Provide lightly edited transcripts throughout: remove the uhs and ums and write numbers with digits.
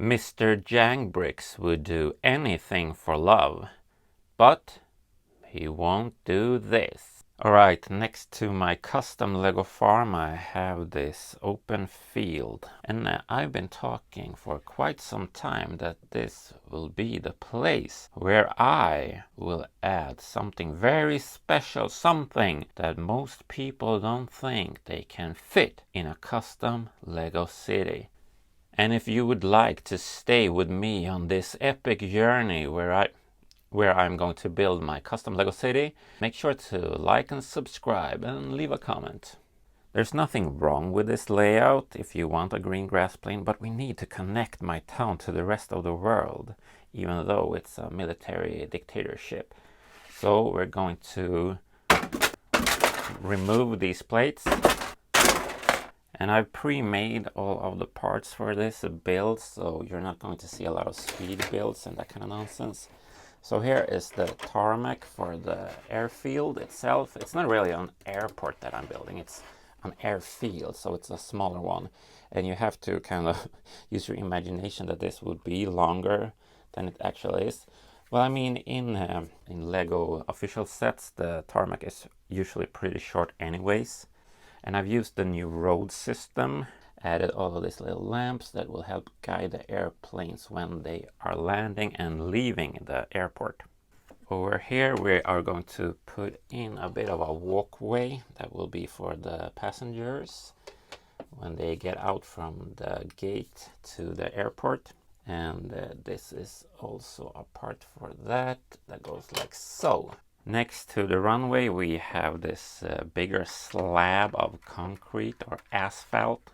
Mr. Jangbricks would do anything for love, but he won't do this. Alright, next to my custom Lego farm I have this open field, and I've been talking for quite some time that this will be the place where I will add something very special, something that most people don't think they can fit in a custom Lego city. And if you would like to stay with me on this epic journey where I'm going to build my custom Lego city, make sure to like and subscribe and leave a comment. There's nothing wrong with this layout if you want a green grass plain, but we need to connect my town to the rest of the world, even though it's a military dictatorship. So we're going to remove these plates. And I've pre-made all of the parts for this build, so you're not going to see a lot of speed builds and that kind of nonsense. So here is the tarmac for the airfield itself. It's not really an airport that I'm building, it's an airfield, so it's a smaller one. And you have to kind of use your imagination that this would be longer than it actually is. Well, I mean, in Lego official sets, the tarmac is usually pretty short anyways. And I've used the new road system, added all of these little lamps that will help guide the airplanes when they are landing and leaving the airport. Over here we are going to put in a bit of a walkway that will be for the passengers when they get out from the gate to the airport. And this is also a part for that goes like so. Next to the runway we have this bigger slab of concrete or asphalt.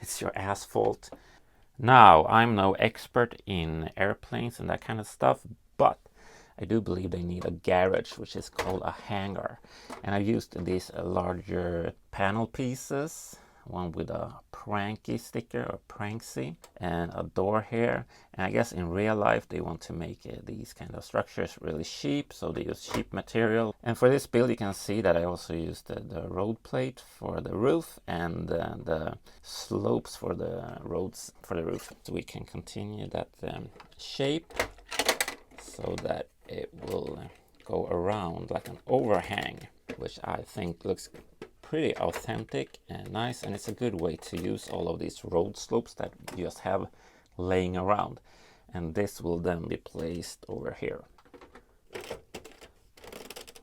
It's your asphalt. Now, I'm no expert in airplanes and that kind of stuff, but I do believe they need a garage, which is called a hangar. And I've used these larger panel pieces, one with a pranky sticker or pranksy, and a door here. And I guess in real life they want to make these kind of structures really cheap, so they use cheap material. And for this build you can see that I also used the road plate for the roof and the slopes for the roads for the roof. So we can continue that shape so that it will go around like an overhang, which I think looks pretty authentic and nice, and it's a good way to use all of these road slopes that you just have laying around. And this will then be placed over here.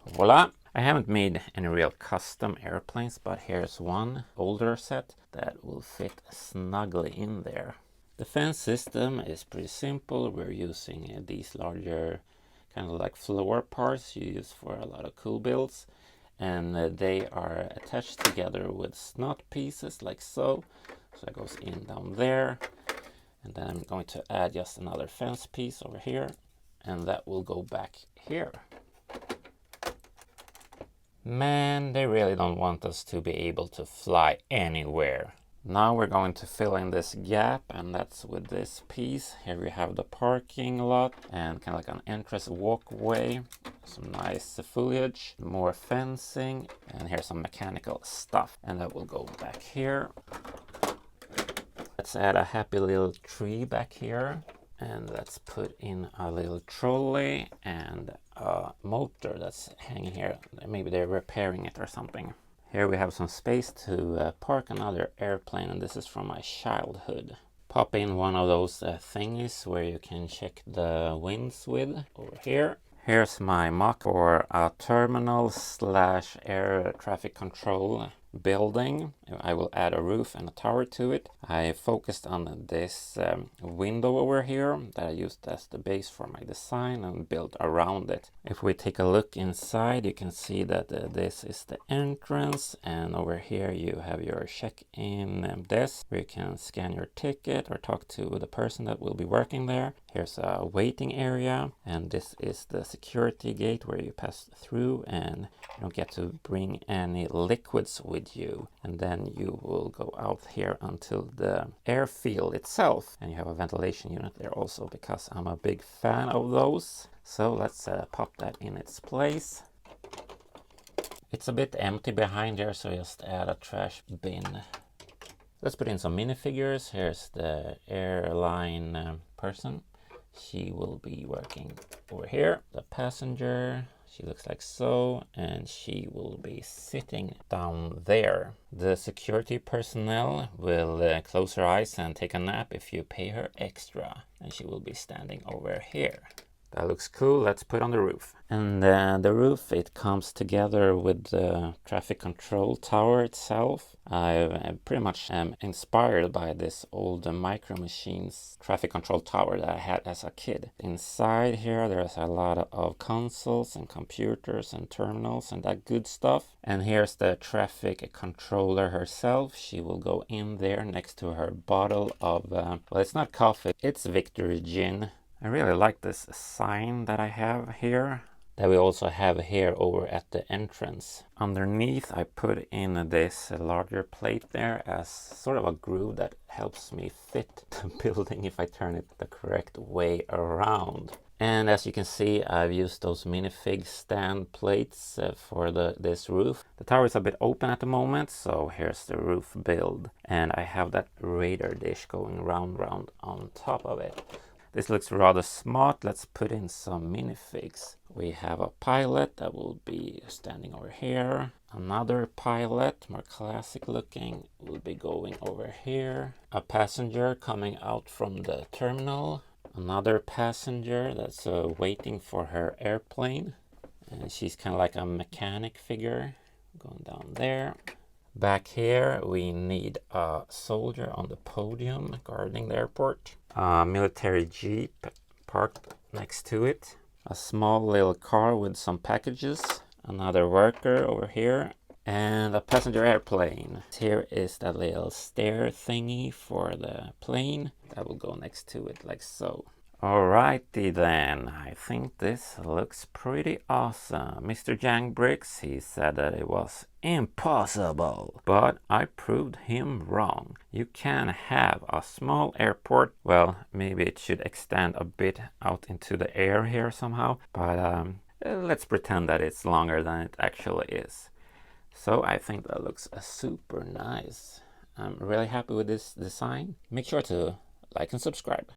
Voila! I haven't made any real custom airplanes, but here's one older set that will fit snugly in there. The fence system is pretty simple. We're using these larger kind of like floor parts you use for a lot of cool builds. And they are attached together with snot pieces like so. So that goes in down there. And then I'm going to add just another fence piece over here. And that will go back here. Man, they really don't want us to be able to fly anywhere. Now we're going to fill in this gap, and that's with this piece. Here we have the parking lot and kind of like an entrance walkway. Some nice foliage, more fencing, and here's some mechanical stuff. And that will go back here. Let's add a happy little tree back here. And let's put in a little trolley and a motor that's hanging here. Maybe they're repairing it or something. Here we have some space to park another airplane, and this is from my childhood. Pop in one of those thingies where you can check the winds with over here. Here's my mock for a terminal slash air traffic control building. I will add a roof and a tower to it. I focused on this window over here that I used as the base for my design and built around it. If we take a look inside, you can see that this is the entrance, and over here you have your check-in desk where you can scan your ticket or talk to the person that will be working there. Here's a waiting area, and this is the security gate where you pass through and you don't get to bring any liquids with you. And then you will go out here until the airfield itself, and you have a ventilation unit there also because I'm a big fan of those. So let's pop that in its place. It's a bit empty behind there, so just add a trash bin Let's put in some minifigures. Here's the airline person. She will be working over here. The passenger, she looks like so, and she will be sitting down there. The security personnel will close her eyes and take a nap if you pay her extra, and she will be standing over here. That looks cool. Let's put on the roof. And the roof, it comes together with the traffic control tower itself. I pretty much am inspired by this old Micro Machines traffic control tower that I had as a kid. Inside here, there's a lot of consoles and computers and terminals and that good stuff. And here's the traffic controller herself. She will go in there next to her bottle of, well, it's not coffee, it's Victory Gin. I really like this sign that I have here, that we also have here over at the entrance. Underneath I put in this larger plate there as sort of a groove that helps me fit the building if I turn it the correct way around. And as you can see, I've used those minifig stand plates for this roof. The tower is a bit open at the moment, so here's the roof build. And I have that radar dish going round on top of it. This looks rather smart. Let's put in some minifigs. We have a pilot that will be standing over here. Another pilot, more classic looking, will be going over here. A passenger coming out from the terminal. Another passenger that's waiting for her airplane. And she's kind of like a mechanic figure going down there. Back here we need a soldier on the podium guarding the airport. A military jeep parked next to it. A small little car with some packages. Another worker over here. And a passenger airplane. Here is that little stair thingy for the plane. That will go next to it like so. Alrighty then, I think this looks pretty awesome. Mr. Jang Bricks, he said that it was impossible, but I proved him wrong. You can have a small airport, well, maybe it should extend a bit out into the air here somehow, but let's pretend that it's longer than it actually is. So I think that looks super nice. I'm really happy with this design. Make sure to like and subscribe.